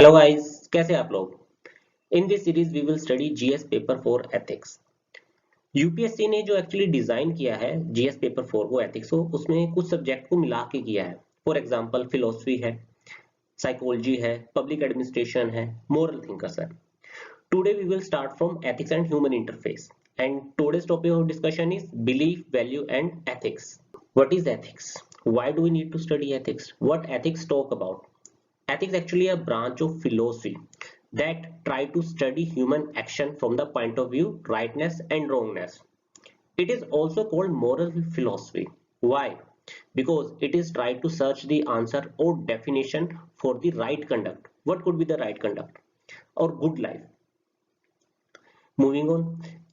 Hello guys, कैसे हैं आप लोग। In this series we will study GS paper 4 ethics. UPSC ने जो एक्चुअली डिजाइन किया है जीएस पेपर 4 को एथिक्स को, उसमें कुछ सब्जेक्ट को मिला के किया है। फॉर एग्जांपल फिलोसफी है, साइकोलॉजी है, पब्लिक एडमिनिस्ट्रेशन है, मोरल थिंकर्स है। Today we will start from ethics and human interface and today's topic of discussion is belief, value and ethics. What is ethics? Why do we need to study ethics? What ethics talk about? Ethics actually a branch of philosophy that try to study human action from the point of view rightness and wrongness. It is also called moral philosophy. Why? Because it is try to search the answer or definition for the right conduct. What could be the right conduct or good life? Moving on,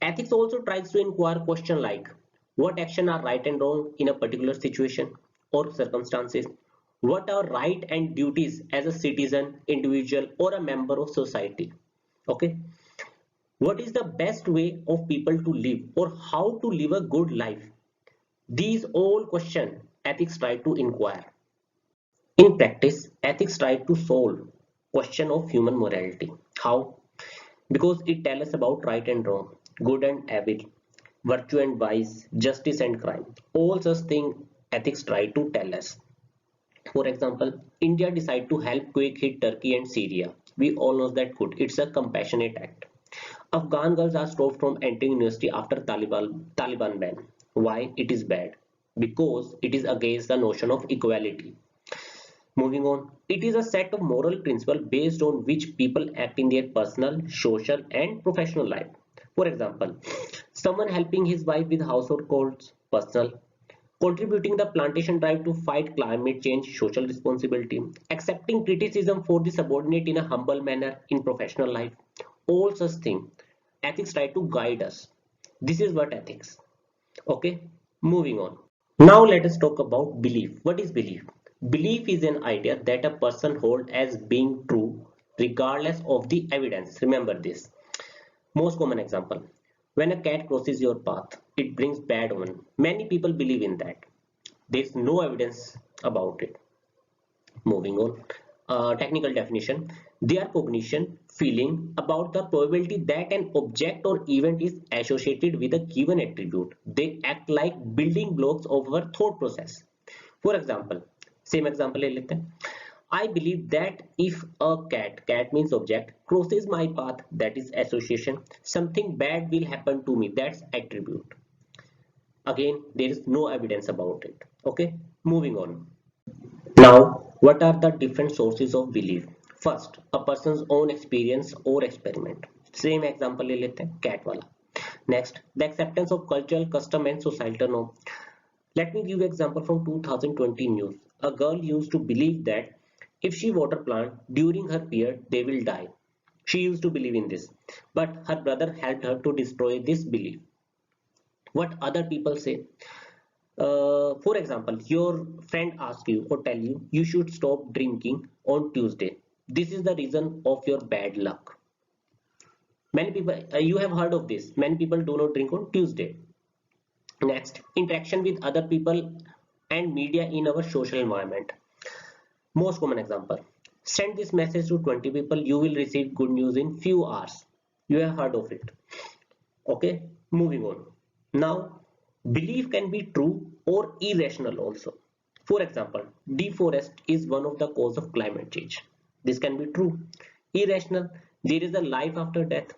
ethics also tries to inquire question like what action are right and wrong in a particular situation or circumstances, what are right and duties as a citizen, individual or a member of society. Okay, what is the best way of people to live or how to live a good life? These all questions ethics try to inquire. In practice, ethics try to solve question of human morality. How? Because it tells us about right and wrong, good and evil, virtue and vice, justice and crime. All such things ethics try to tell us. For example, India decided to help quick hit Turkey and Syria. We all know that good. It's a compassionate act. Afghan girls are stopped from entering university after Taliban ban. Why it is bad? Because it is against the notion of equality. Moving on, it is a set of moral principles based on which people act in their personal, social, and professional life. For example, someone helping his wife with household chores, personal; contributing the plantation drive to fight climate change, social responsibility; accepting criticism for the subordinate in a humble manner in professional life. All such things, ethics try to guide us. This is what ethics. Okay, moving on. Now let us talk about belief. What is belief? Belief is an idea that a person holds as being true regardless of the evidence. Remember this. Most common example. When a cat crosses your path, it brings bad omen. Many people believe in that. There is no evidence about it. Moving on. Technical definition. They are cognition, feeling about the probability that an object or event is associated with a given attribute. They act like building blocks of our thought process. For example, same example ले लेते हैं. I believe that if a cat means object, crosses my path, that is association, something bad will happen to me, that's attribute. Again, there is no evidence about it. Okay, moving on. Now, what are the different sources of belief? First, a person's own experience or experiment. Same example ले लेते हैं, cat वाला. Next, the acceptance of cultural custom and societal norm. Let me give you example from 2020 news. A girl used to believe that if she water plant during her period, they will die. She used to believe in this, but her brother helped her to destroy this belief. What other people say? For example, your friend asks you or tell you you should stop drinking on Tuesday. This is the reason of your bad luck. Many people, you have heard of this. Many people do not drink on Tuesday. Next, interaction with other people and media in our social environment. Most common example. Send this message to 20 people, you will receive good news in few hours. You have heard of it. Okay, moving on. Now, belief can be true or irrational also. For example, deforest is one of the cause of climate change. This can be true. Irrational, there is a life after death.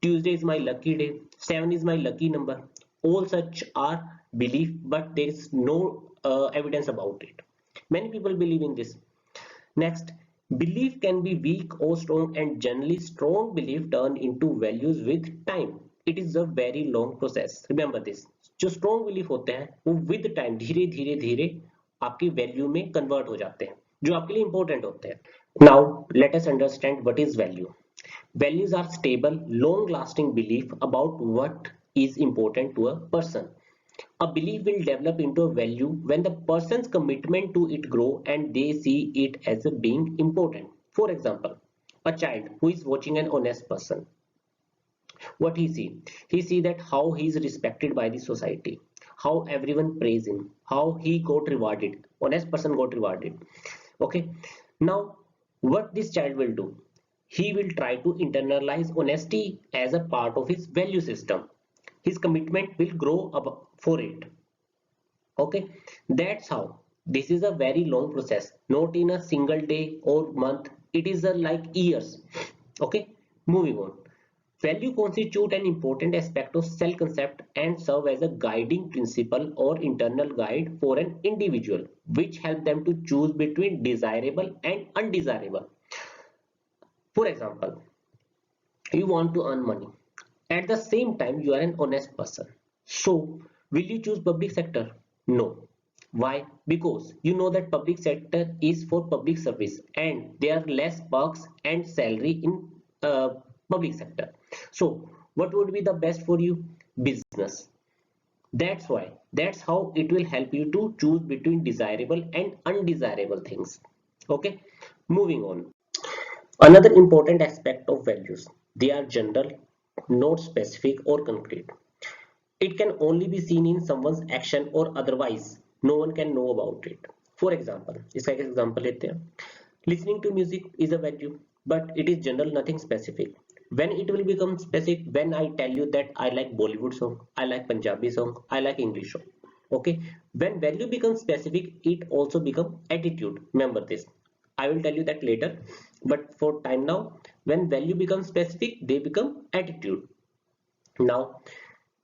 Tuesday is my lucky day. 7 is my lucky number. All such are belief, but there is no evidence about it. Many people believe in this. Next, belief can be weak or strong, and generally strong belief turn into values with time. It is a very long process. Remember this. जो strong belief होते हैं वो with time धीरे धीरे धीरे आपकी value में convert हो जाते हैं जो आपके लिए important होते हैं. Now let us understand what is value. Values are stable, long-lasting belief about what is important to a person. A belief will develop into a value when the person's commitment to it grow and they see it as a being important. For example, a child who is watching an honest person. What he see? He see that how he is respected by the society, how everyone praise him, how he got rewarded. Honest person got rewarded. Okay. Now, what this child will do? He will try to internalize honesty as a part of his value system. His commitment will grow up for it. Okay, that's how. This is a very long process, not in a single day or month. It is a like years. Okay, moving on. Value constitute an important aspect of self-concept and serve as a guiding principle or internal guide for an individual, which help them to choose between desirable and undesirable. For example, you want to earn money. At the same time, you are an honest person. So, will you choose public sector? No. Why? Because you know that public sector is for public service and there are less perks and salary in public sector. So, what would be the best for you? Business. That's why. That's how it will help you to choose between desirable and undesirable things. Okay, moving on. Another important aspect of values, they are general, not specific or concrete. It can only be seen in someone's action or otherwise no one can know about it. For example, इसका एक example लेते हैं. Listening to music is a value, but it is general, nothing specific. When it will become specific, when I tell you that I like Bollywood song, I like Punjabi song, I like English song. Okay, when value becomes specific, it also becomes attitude. Remember this. I will tell you that later, but for time now, when value becomes specific, they become attitude. Now,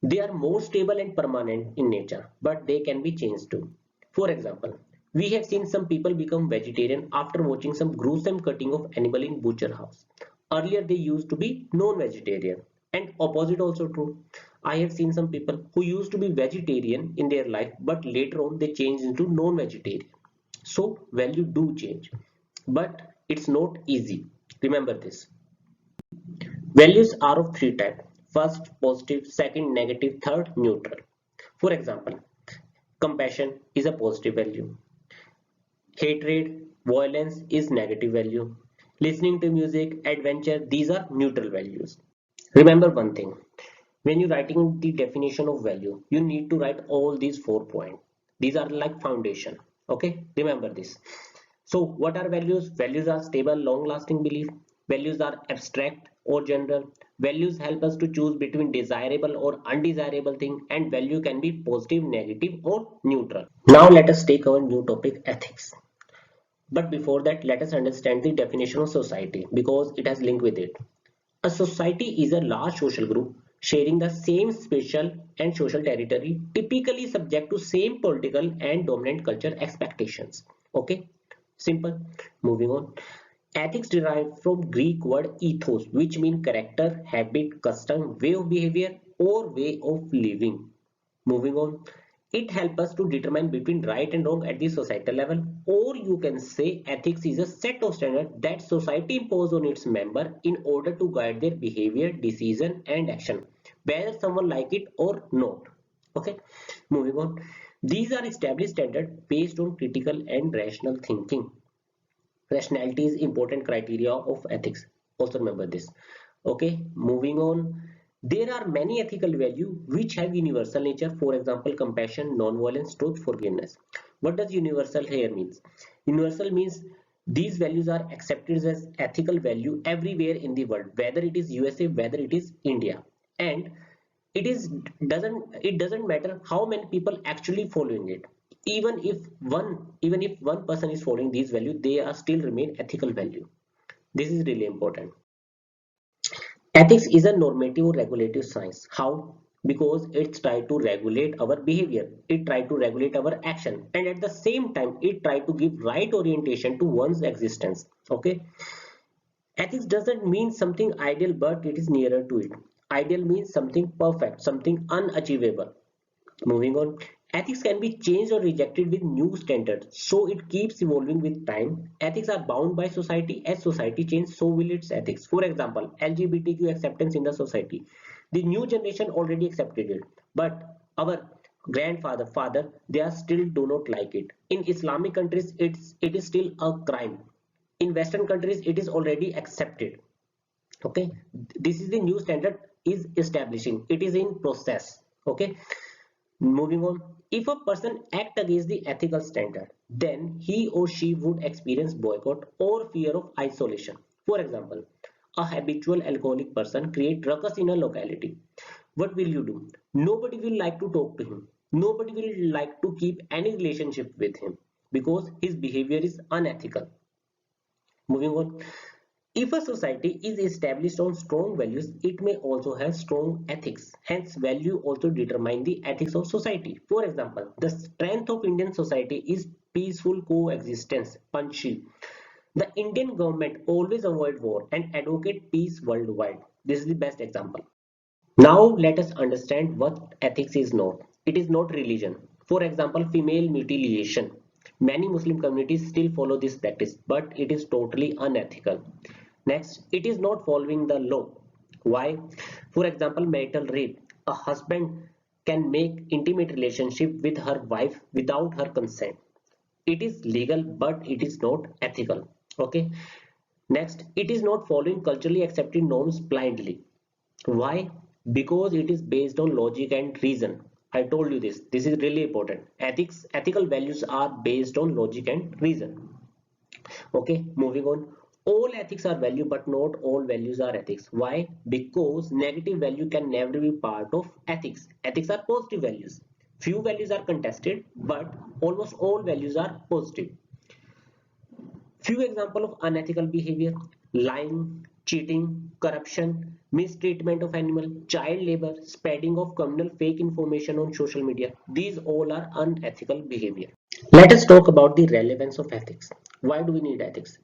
they are more stable and permanent in nature, but they can be changed too. For example, we have seen some people become vegetarian after watching some gruesome cutting of animal in butcher house. Earlier they used to be non-vegetarian, and opposite also true. I have seen some people who used to be vegetarian in their life, but later on they changed into non-vegetarian. So value do change, but it's not easy. Remember this. Values are of three types. First, positive, second, negative, third, neutral. For example, compassion is a positive value. Hatred, violence is negative value. Listening to music, adventure, these are neutral values. Remember one thing. When you're writing the definition of value, you need to write all these 4 points. These are like foundation. Okay, remember this. So what are values? Values are stable, long-lasting belief. Values are abstract or general. Values help us to choose between desirable or undesirable thing, and value can be positive, negative or neutral. Now let us take our new topic, ethics. But before that, let us understand the definition of society because it has link with it. A society is a large social group sharing the same spatial and social territory, typically subject to same political and dominant culture expectations. Okay, simple. Moving on. Ethics derive from Greek word ethos, which means character, habit, custom, way of behavior, or way of living. Moving on. It helps us to determine between right and wrong at the societal level, or you can say ethics is a set of standards that society imposes on its member in order to guide their behavior, decision, and action, whether someone like it or not. Okay, moving on. These are established standards based on critical and rational thinking. Rationality is important criteria of ethics. Also remember this. Okay, moving on. There are many ethical values which have universal nature. For example, compassion, non-violence, truth, forgiveness. What does universal here means? Universal means these values are accepted as ethical value everywhere in the world, whether it is USA, whether it is India, and it doesn't matter how many people actually following it. Even if one person is following these values, they are still remain ethical value. This is really important. Ethics is a normative or regulative science. How? Because it's try to regulate our behavior, it try to regulate our action, and at the same time it try to give right orientation to one's existence. Okay, ethics doesn't mean something ideal, but it is nearer to it. Ideal means something perfect, something unachievable. Moving on, ethics can be changed or rejected with new standards, so it keeps evolving with time. Ethics are bound by society. As society changes, so will its ethics. For example, LGBTQ acceptance in the society. The new generation already accepted it, but our grandfather, father, they are still do not like it. In Islamic countries, it is still a crime. In Western countries, it is already accepted. Okay, this is the new standard is establishing. It is in process. Okay. Moving on, if a person act against the ethical standard, then he or she would experience boycott or fear of isolation. For example, a habitual alcoholic person create ruckus in a locality, what will you do? Nobody will like to talk to him. Nobody will like to keep any relationship with him because his behavior is unethical. Moving on. If a society is established on strong values, it may also have strong ethics. Hence, value also determine the ethics of society. For example, the strength of Indian society is peaceful coexistence. Panchil. The Indian government always avoid war and advocate peace worldwide. This is the best example. Now let us understand what ethics is not. It is not religion. For example, female mutilation. Many Muslim communities still follow this practice, but it is totally unethical. Next, it is not following the law. Why? For example, marital rape. A husband can make intimate relationship with her wife without her consent. It is legal, but it is not ethical. Okay. Next, it is not following culturally accepted norms blindly. Why? Because it is based on logic and reason. I told you this. This is really important. Ethical values are based on logic and reason. Okay, moving on. All ethics are value, but not all values are ethics. Why? Because negative value can never be part of ethics. Ethics are positive values. Few values are contested, but almost all values are positive. Few examples of unethical behavior: lying, cheating, corruption, mistreatment of animal, child labor, spreading of communal fake information on social media. These all are unethical behavior. Let us talk about the relevance of ethics. Why do we need ethics?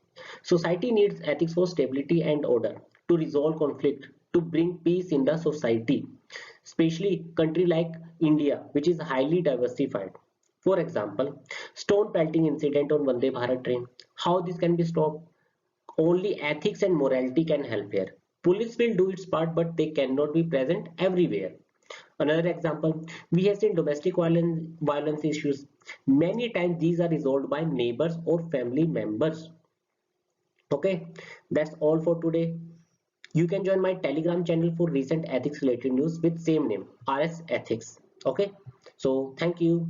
Society needs ethics for stability and order, to resolve conflict, to bring peace in the society, especially country like India, which is highly diversified. For example, stone pelting incident on Vande Bharat train. How this can be stopped? Only ethics and morality can help here. Police will do its part, but they cannot be present everywhere. Another example, we have seen domestic violence issues. Many times these are resolved by neighbors or family members. Okay, that's all for today. You can join my Telegram channel for recent ethics related news with same name, RS Ethics. Okay, so thank you.